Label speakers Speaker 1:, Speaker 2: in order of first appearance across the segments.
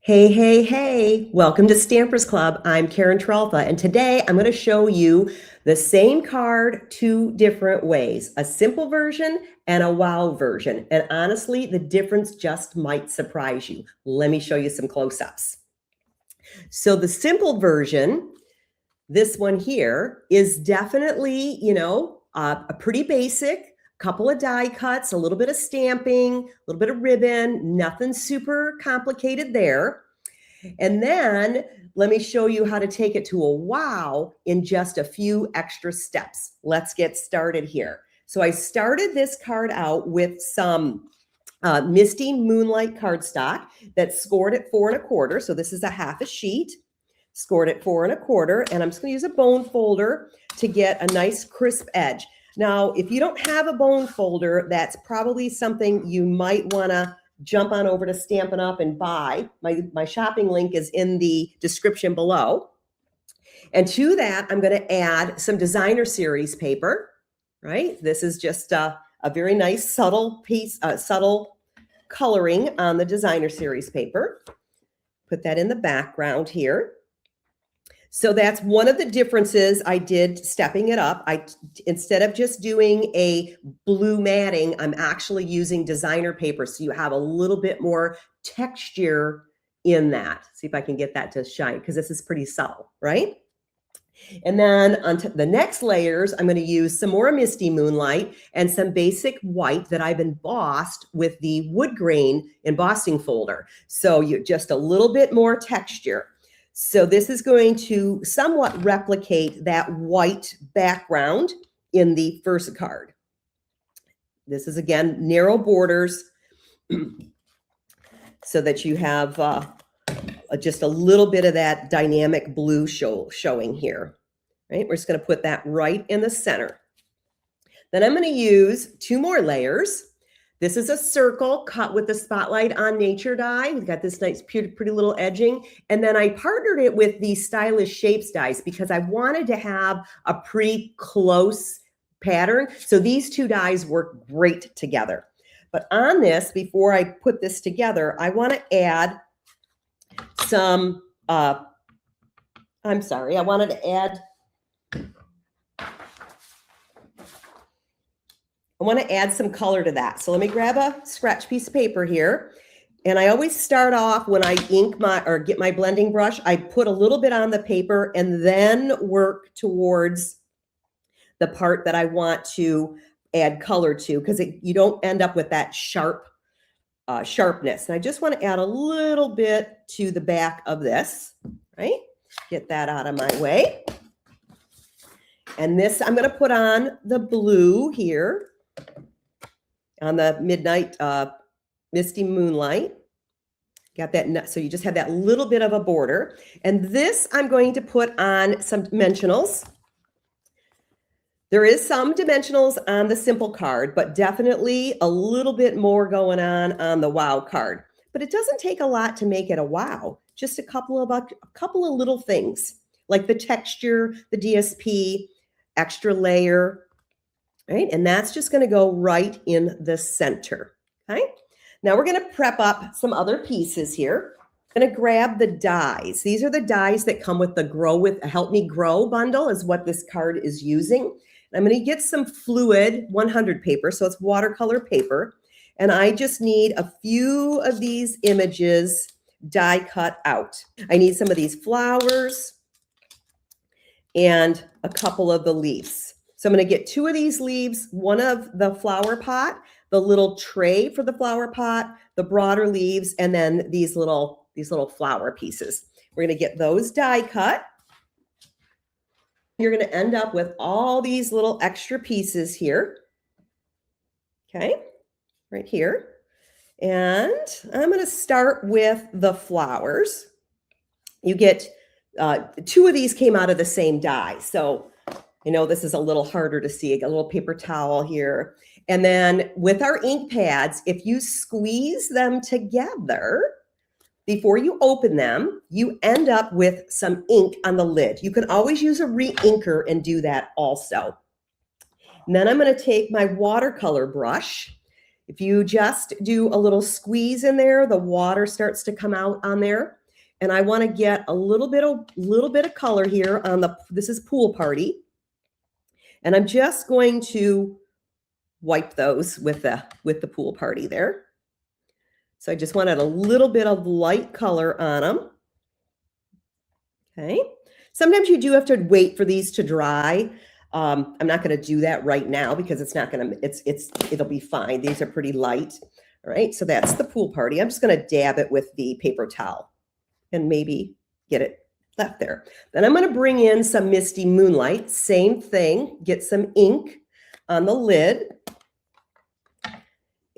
Speaker 1: Hey, hey, hey, welcome to Stampers Club. I'm Karen Trelfa, and today I'm going to show you the same card two different ways, a simple version and a wow version. And honestly, the difference just might surprise you. Let me show you some close-ups. So the simple version, this one here, is definitely, a pretty basic, couple of die cuts, a little bit of stamping, a little bit of ribbon, nothing super complicated there. And then let me show you how to take it to a wow in just a few extra steps. Let's get started here. So I started this card out with some Misty Moonlight cardstock that's scored at 4 1/4. So this is a half a sheet, scored at 4 1/4. And I'm just going to use a bone folder to get a nice crisp edge. Now, if you don't have a bone folder, that's probably something you might want to jump on over to Stampin' Up! And buy. My shopping link is in the description below. And to that, I'm going to add some designer series paper, right? This is just a very nice subtle piece, subtle coloring on the designer series paper. Put that in the background here. So that's one of the differences I did stepping it up. Instead of just doing a blue matting, I'm actually using designer paper. So you have a little bit more texture in that. See if I can get that to shine because this is pretty subtle, right? And then onto the next layers, I'm going to use some more Misty Moonlight and some basic white that I've embossed with the wood grain embossing folder. So you just a little bit more texture. So this is going to somewhat replicate that white background in the first card. This is, again, narrow borders so that you have just a little bit of that dynamic blue showing here. Right? We're just going to put that right in the center. Then I'm going to use two more layers. This is a circle cut with the Spotlight on Nature die. We've got this nice, pretty little edging. And then I partnered it with the Stylish Shapes dies because I wanted to have a pretty close pattern. So these two dies work great together. But on this, before I put this together, I want to add some, I wanted to add some color to that. So let me grab a scratch piece of paper here. And I always start off when I ink or get my blending brush, I put a little bit on the paper and then work towards the part that I want to add color to because you don't end up with that sharpness. And I just want to add a little bit to the back of this, right? Get that out of my way. And this, I'm going to put on the blue here on the Midnight Misty Moonlight. Got that, so you just have that little bit of a border. And this I'm going to put on some dimensionals. There is some dimensionals on the simple card, but definitely a little bit more going on the wow card. But it doesn't take a lot to make it a wow. Just a couple of little things like the texture, the DSP, extra layer, right? And that's just going to go right in the center, okay? Now we're going to prep up some other pieces here. I'm going to grab the dies. These are the dies that come with the Help Me Grow bundle is what this card is using. I'm going to get some fluid 100 paper, so it's watercolor paper. And I just need a few of these images die cut out. I need some of these flowers and a couple of the leaves. So I'm going to get two of these leaves, one of the flower pot, the little tray for the flower pot, the broader leaves, and then these little flower pieces. We're going to get those die cut. You're going to end up with all these little extra pieces here. Okay, right here. And I'm going to start with the flowers. You get two of these came out of the same die. So I know this is a little harder to see. I got a little paper towel here. And then with our ink pads, if you squeeze them together before you open them, you end up with some ink on the lid. You can always use a re-inker and do that also. And then I'm going to take my watercolor brush. If you just do a little squeeze in there, the water starts to come out on there. And I want to get a little bit of color here on this is Pool Party. And I'm just going to wipe those with the Pool Party there. So I just wanted a little bit of light color on them. Okay. Sometimes you do have to wait for these to dry. I'm not going to do that right now because it's not going to, it'll be fine. These are pretty light. All right. So that's the Pool Party. I'm just going to dab it with the paper towel and maybe get it left there. Then I'm going to bring in some Misty Moonlight. Same thing. Get some ink on the lid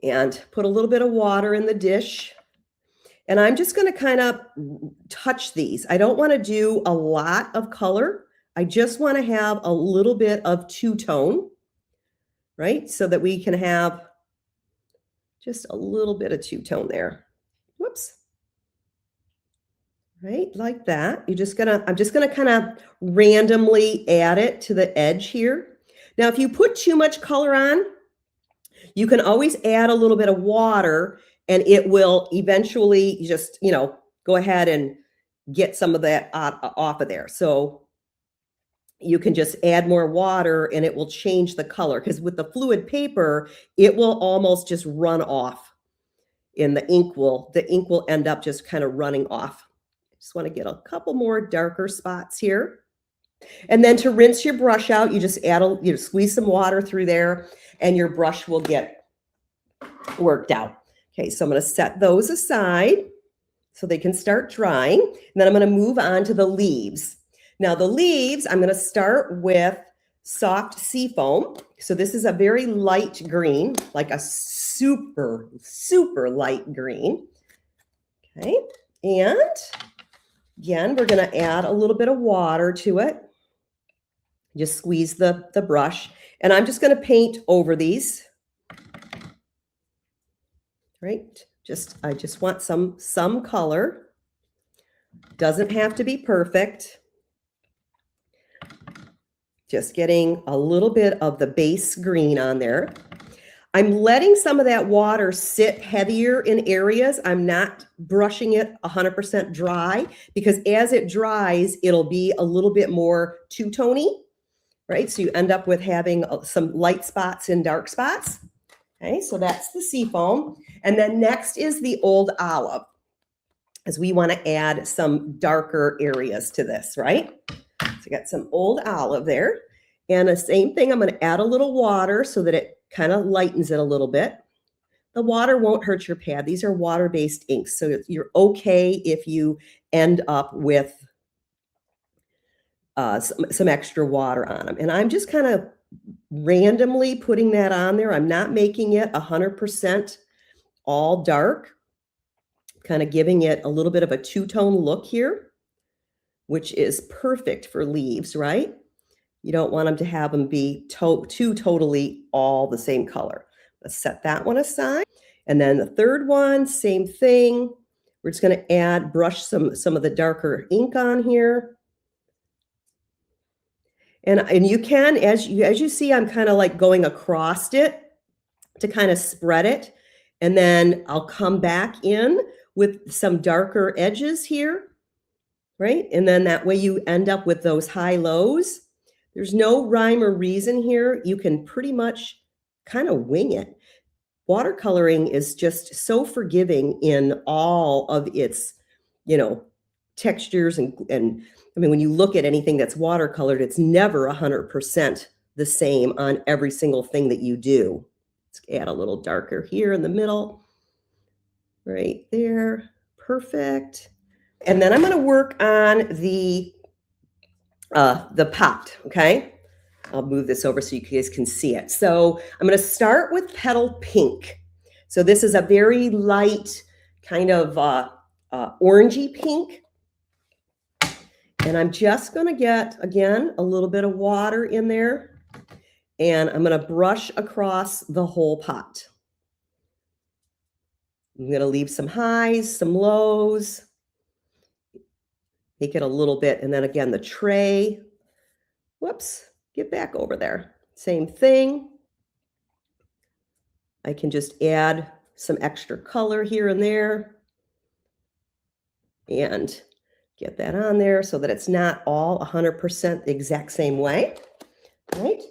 Speaker 1: and put a little bit of water in the dish. And I'm just going to kind of touch these. I don't want to do a lot of color. I just want to have a little bit of two-tone, right? So that we can have just a little bit of two-tone there. Whoops. Right, like that. I'm just gonna kind of randomly add it to the edge here. Now, if you put too much color on, you can always add a little bit of water and it will eventually just, go ahead and get some of that off of there. So you can just add more water and it will change the color, because with the fluid paper, it will almost just run off, and the ink will end up just kind of running off. Just want to get a couple more darker spots here. And then to rinse your brush out, you just squeeze some water through there and your brush will get worked out. Okay, so I'm going to set those aside so they can start drying. And then I'm going to move on to the leaves. Now the leaves, I'm going to start with soft seafoam. So this is a very light green, like a super, super light green. Okay, and again, we're going to add a little bit of water to it. Just squeeze the brush. And I'm just going to paint over these. Right? I just want some color. Doesn't have to be perfect. Just getting a little bit of the base green on there. I'm letting some of that water sit heavier in areas. I'm not brushing it 100% dry, because as it dries, it'll be a little bit more two-tony, right? So you end up with having some light spots and dark spots. Okay, so that's the seafoam. And then next is the old olive, as we want to add some darker areas to this, right? So I got some old olive there. And the same thing, I'm going to add a little water so that it kind of lightens it a little bit. The water won't hurt your pad. These are water-based inks, so you're okay if you end up with some extra water on them. And I'm just kind of randomly putting that on there. I'm not making it 100% all dark, kind of giving it a little bit of a two-tone look here, which is perfect for leaves, right? You don't want them to have them be too totally all the same color. Let's set that one aside. And then the third one, same thing. We're just going to brush some of the darker ink on here. And you can, as you see, I'm kind of like going across it to kind of spread it. And then I'll come back in with some darker edges here, right? And then that way you end up with those high lows. There's no rhyme or reason here. You can pretty much kind of wing it. Watercoloring is just so forgiving in all of its, textures. And I mean, when you look at anything that's watercolored, it's never 100% the same on every single thing that you do. Let's add a little darker here in the middle. Right there. Perfect. And then I'm going to work on the pot, okay? I'll move this over so you guys can see it. So I'm going to start with Petal Pink. So this is a very light kind of orangey pink. And I'm just going to get, again, a little bit of water in there. And I'm going to brush across the whole pot. I'm going to leave some highs, some lows. Make it a little bit. And then again, the tray. Whoops. Get back over there. Same thing. I can just add some extra color here and there and get that on there so that it's not all 100% the exact same way, right?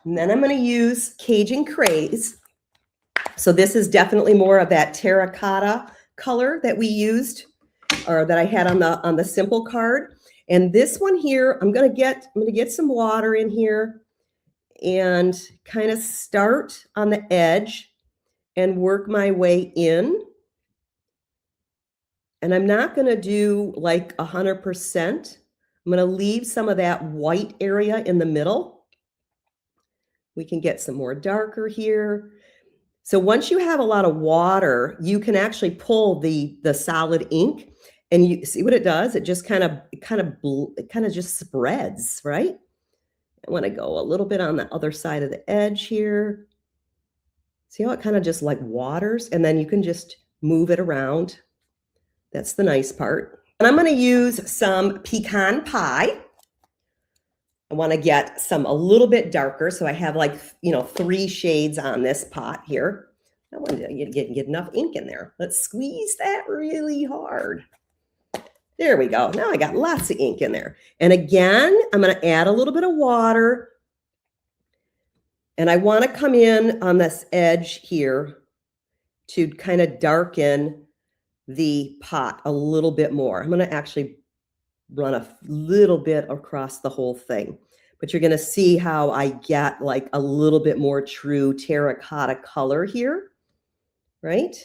Speaker 1: And then I'm going to use Cajun Craze. So this is definitely more of that terracotta color that we used, or that I had on the simple card. And this one here, I'm going to get some water in here and kind of start on the edge and work my way in. And I'm not going to do like 100%. I'm going to leave some of that white area in the middle. We can get some more darker here. So once you have a lot of water, you can actually pull the solid ink, and you see what it does. It just kind of just spreads, right? I want to go a little bit on the other side of the edge here. See how it kind of just like waters, and then you can just move it around. That's the nice part. And I'm going to use some pecan pie. I want to get some a little bit darker. So I have like, 3 shades on this pot here. I want to get enough ink in there. Let's squeeze that really hard. There we go. Now I got lots of ink in there. And again, I'm going to add a little bit of water. And I want to come in on this edge here to kind of darken the pot a little bit more. I'm going to actually run a little bit across the whole thing, but you're going to see how I get like a little bit more true terracotta color here, right?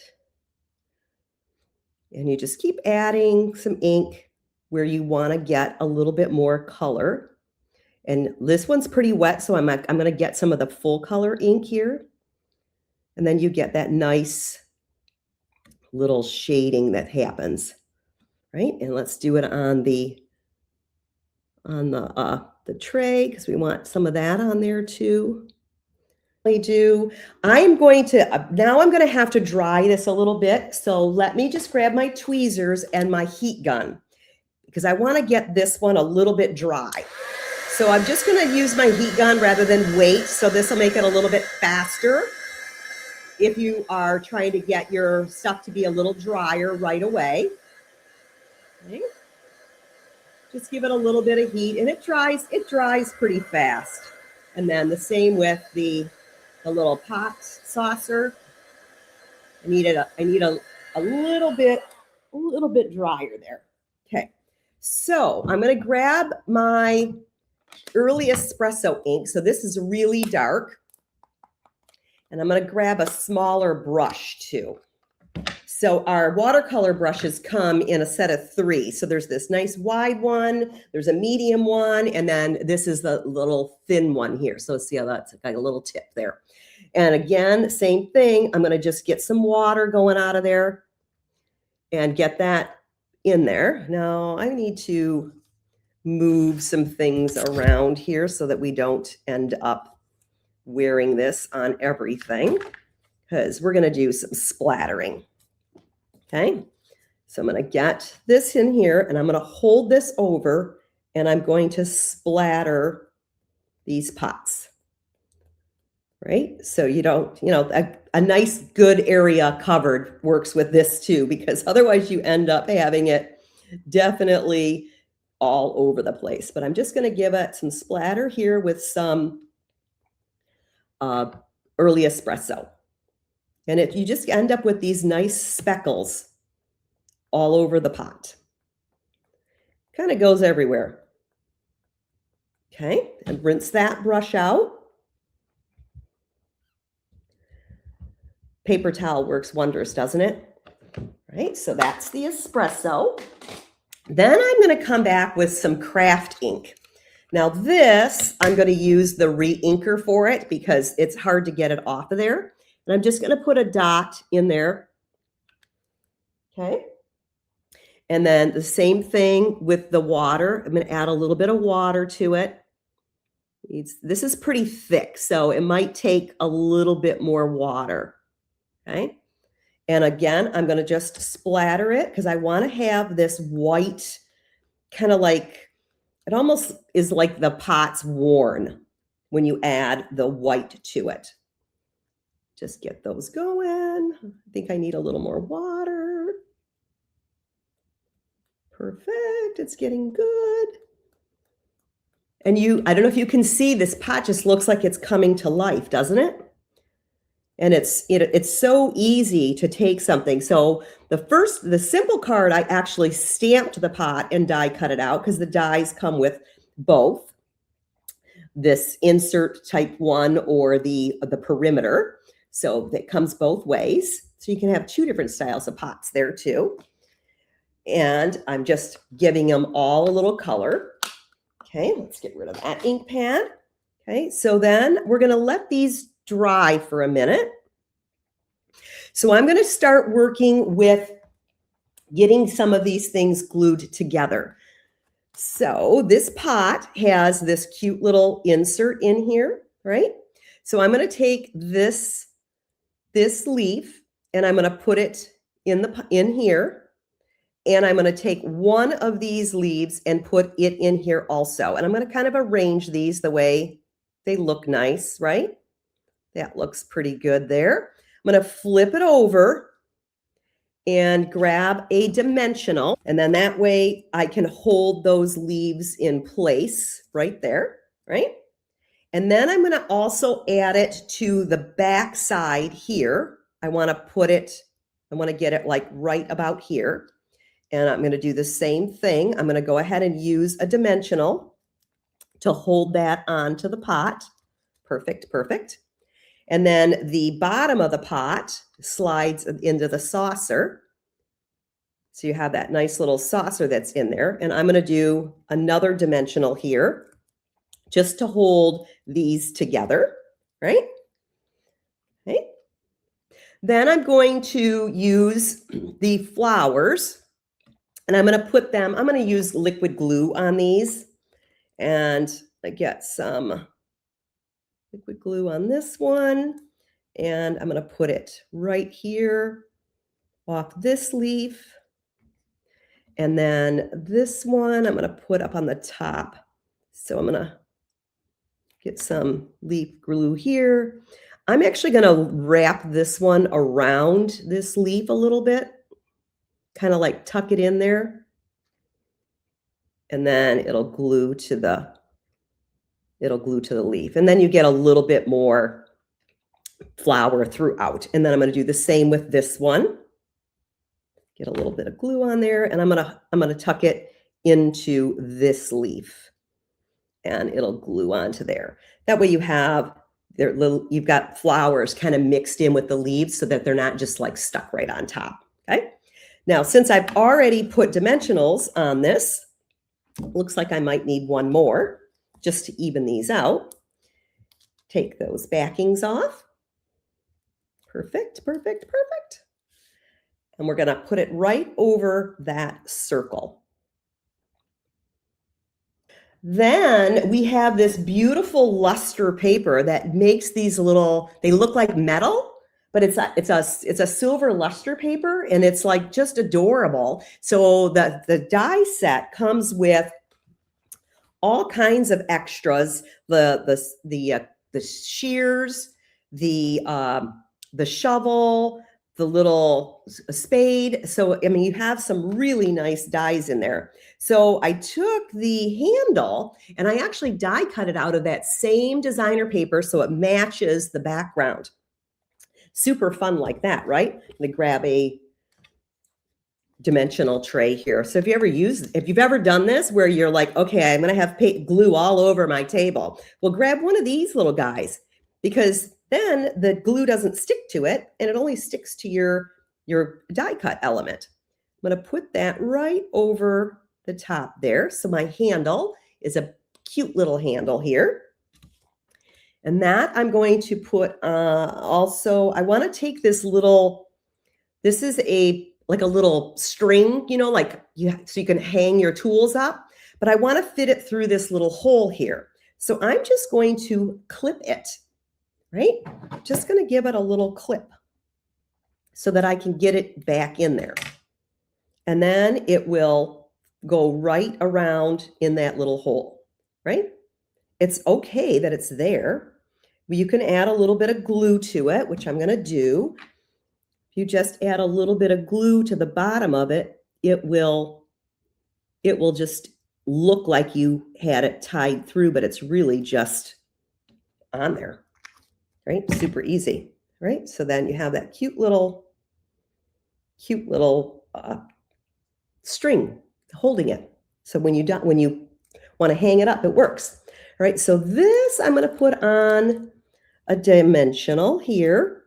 Speaker 1: And you just keep adding some ink where you want to get a little bit more color. And this one's pretty wet, so I'm going to get some of the full color ink here. And then you get that nice little shading that happens, right? And let's do it on the tray, because we want some of that on there too. I'm going to now I'm going to have to dry this a little bit. So let me just grab my tweezers and my heat gun, because I want to get this one a little bit dry. So I'm just going to use my heat gun rather than wait. So this will make it a little bit faster if you are trying to get your stuff to be a little drier right away. Okay. Just give it a little bit of heat, and it dries pretty fast. And then the same with the little pot saucer. I need a little bit drier there. Okay. So I'm going to grab my early espresso ink. So this is really dark. And I'm going to grab a smaller brush too. So our watercolor brushes come in a set of 3. So there's this nice wide one, there's a medium one, and then this is the little thin one here. So see how that's got a little tip there. And again, same thing. I'm going to just get some water going out of there and get that in there. Now I need to move some things around here so that we don't end up wearing this on everything, because we're going to do some splattering. Okay, so I'm going to get this in here, and I'm going to hold this over, and I'm going to splatter these pots. Right? So you don't, a nice good area covered works with this too, because otherwise you end up having it definitely all over the place. But I'm just going to give it some splatter here with some early espresso. And you just end up with these nice speckles all over the pot. Kind of goes everywhere. Okay, and rinse that brush out. Paper towel works wonders, doesn't it? Right, so that's the espresso. Then I'm going to come back with some craft ink. Now this, I'm going to use the re-inker for it because it's hard to get it off of there. And I'm just going to put a dot in there. Okay. And then the same thing with the water. I'm going to add a little bit of water to it. This is pretty thick, so it might take a little bit more water. Okay. And again, I'm going to just splatter it because I want to have this white, kind of like, it almost is like the pot's worn when you add the white to it. Just get those going. I think I need a little more water. Perfect. It's getting good. And I don't know if you can see, this pot just looks like it's coming to life, doesn't it? And it's so easy to take something. So the simple card, I actually stamped the pot and die cut it out because the dies come with both this insert type 1 or the perimeter. So that comes both ways. So you can have 2 different styles of pots there too. And I'm just giving them all a little color. Okay, let's get rid of that ink pad. Okay, so then we're going to let these dry for a minute. So I'm going to start working with getting some of these things glued together. So this pot has this cute little insert in here, right? So I'm going to take this leaf and I'm going to put it in here. And I'm going to take one of these leaves and put it in here also. And I'm going to kind of arrange these the way they look nice, right? That looks pretty good there. I'm going to flip it over and grab a dimensional. And then that way I can hold those leaves in place right there, right? And then I'm going to also add it to the back side here. I want to get it like right about here. And I'm going to do the same thing. I'm going to go ahead and use a dimensional to hold that onto the pot. Perfect, perfect. And then the bottom of the pot slides into the saucer. So you have that nice little saucer that's in there. And I'm going to do another dimensional here just to hold these together, right? Okay. Then I'm going to use the flowers. And I'm going to use liquid glue on these. And I get some liquid glue on this one. And I'm going to put it right here off this leaf. And then this one I'm going to put up on the top. So I'm going to get some leaf glue here. I'm actually going to wrap this one around this leaf a little bit. Kind of like tuck it in there. And then it'll glue to the leaf. And then you get a little bit more flower throughout. And then I'm going to do the same with this one. Get a little bit of glue on there, and I'm going to tuck it into this leaf. And it'll glue onto there. That way you've got flowers kind of mixed in with the leaves so that they're not just like stuck right on top. Okay? Now, since I've already put dimensionals on this, looks like I might need one more just to even these out. Take those backings off. Perfect, perfect, perfect. And we're going to put it right over that circle. Then we have this beautiful luster paper that makes these they look like metal, but it's a silver luster paper, and it's like just adorable. So the die set comes with all kinds of extras: the shears, the shovel, the little spade. So I mean, you have some really nice dies in there. So I took the handle and I actually die cut it out of that same designer paper so it matches the background. Super fun like that, right? I'm going to grab a dimensional tray here. So if you've ever done this where you're like, okay, I'm going to have glue all over my table. Well, grab one of these little guys, because then the glue doesn't stick to it and it only sticks to your die cut element. I'm going to put that right over the top there. So my handle is a cute little handle here. And that I'm going to put also, I want to take this is like a little string, so you can hang your tools up, but I want to fit it through this little hole here. So I'm just going to clip it, right? Just going to give it a little clip so that I can get it back in there. And then it will go right around in that little hole, right? It's okay that it's there. You can add a little bit of glue to it, which I'm going to do. If you just add a little bit of glue to the bottom of it, it will just look like you had it tied through, but it's really just on there, right? Super easy, right? So then you have that cute little string holding it. So when you want to hang it up, it works. All right, so this I'm going to put on a dimensional here.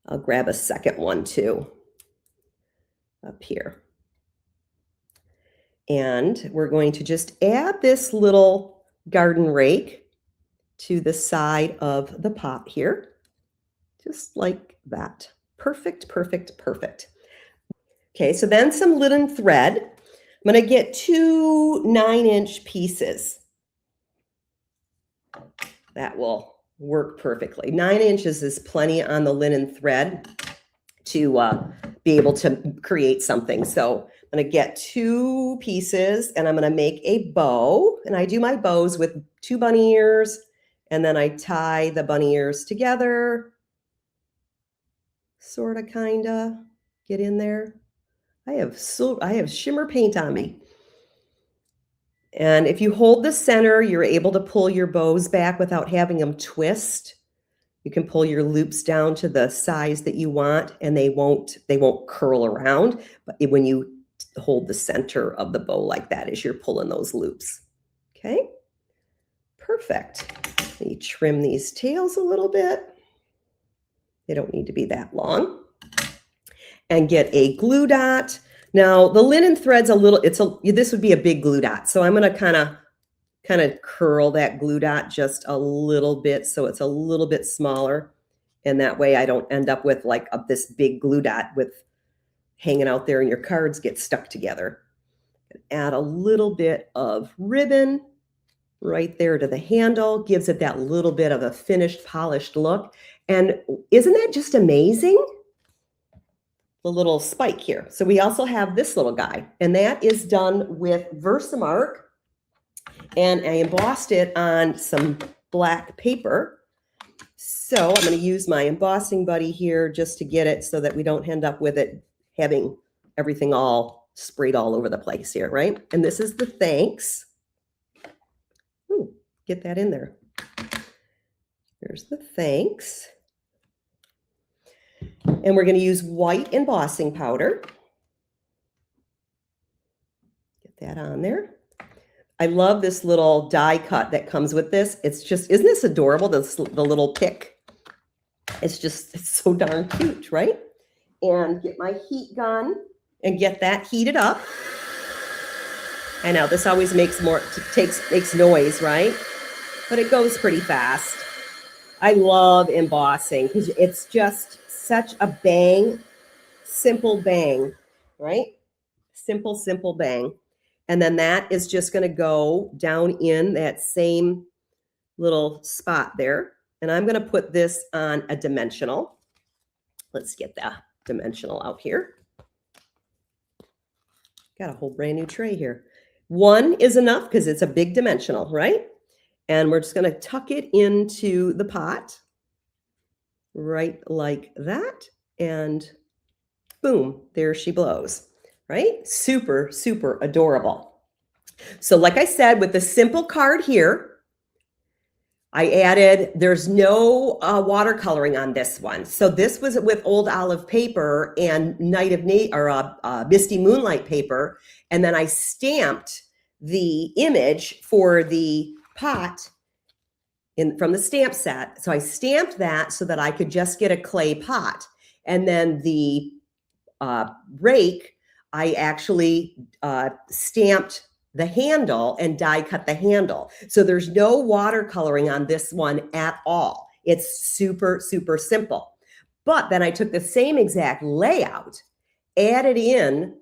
Speaker 1: I'll grab a second one too, up here. And we're going to just add this little garden rake to the side of the pot here, just like that. Perfect, perfect, perfect. Okay, so then some linen thread. I'm going to get 2 9-inch pieces. That will work perfectly. 9 inches is plenty on the linen thread to be able to create something. So I'm going to get 2 pieces and I'm going to make a bow. And I do my bows with 2 bunny ears, and then I tie the bunny ears together. Sort of, kind of get in there. I have shimmer paint on me. And if you hold the center, you're able to pull your bows back without having them twist. You can pull your loops down to the size that you want, and they won't curl around. But when you hold the center of the bow like that, as you're pulling those loops. Okay, perfect. You trim these tails a little bit. They don't need to be that long. And get a glue dot. Now the linen thread's this would be a big glue dot. So I'm going to kind of curl that glue dot just a little bit so it's a little bit smaller. And that way I don't end up with like this big glue dot with hanging out there and your cards get stuck together. Add a little bit of ribbon right there to the handle, gives it that little bit of a finished, polished look. And isn't that just amazing? The little spike here. So we also have this little guy, and that is done with Versamark, and I embossed it on some black paper. So I'm going to use my embossing buddy here just to get it so that we don't end up with it having everything all sprayed all over the place here, right? And this is the thanks. Ooh, get that in there. There's the thanks. And we're going to use white embossing powder. Get that on there. I love this little die cut that comes with this. It's just, isn't this adorable? The little pick. It's so darn cute, right? And get my heat gun and get that heated up. I know this always makes noise, right? But it goes pretty fast. I love embossing because it's just such a bang, simple bang, right? Simple, simple bang. And then that is just going to go down in that same little spot there. And I'm going to put this on a dimensional. Let's get the dimensional out here. Got a whole brand new tray here. 1 is enough because it's a big dimensional, right? And we're just going to tuck it into the pot. Right like that, and boom, there she blows, right? Super, super adorable. So like I said, with the simple card here, there's no watercoloring on this one. So this was with Old Olive paper and Misty Moonlight paper, and then I stamped the image for the pot from the stamp set. So I stamped that so that I could just get a clay pot. And then the rake, I actually stamped the handle and die cut the handle. So there's no watercoloring on this one at all. It's super, super simple. But then I took the same exact layout, added in,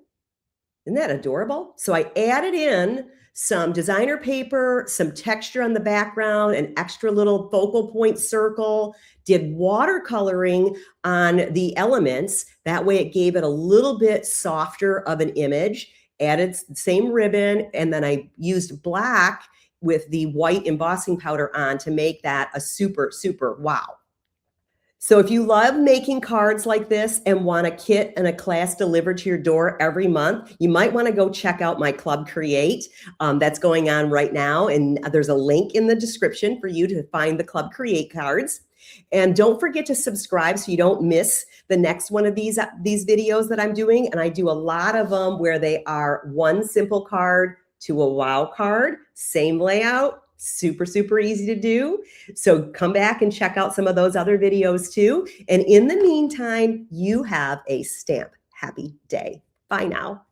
Speaker 1: isn't that adorable? So I added in some designer paper, some texture on the background, an extra little focal point circle, did watercoloring on the elements. That way it gave it a little bit softer of an image, added the same ribbon, and then I used black with the white embossing powder on to make that a super, super wow. So if you love making cards like this and want a kit and a class delivered to your door every month, you might want to go check out my Club Create that's going on right now. And there's a link in the description for you to find the Club Create cards. And don't forget to subscribe so you don't miss the next one of these videos that I'm doing. And I do a lot of them where they are one simple card to a wow card, same layout, super, super easy to do. So come back and check out some of those other videos too. And in the meantime, you have a stamp happy day. Bye now.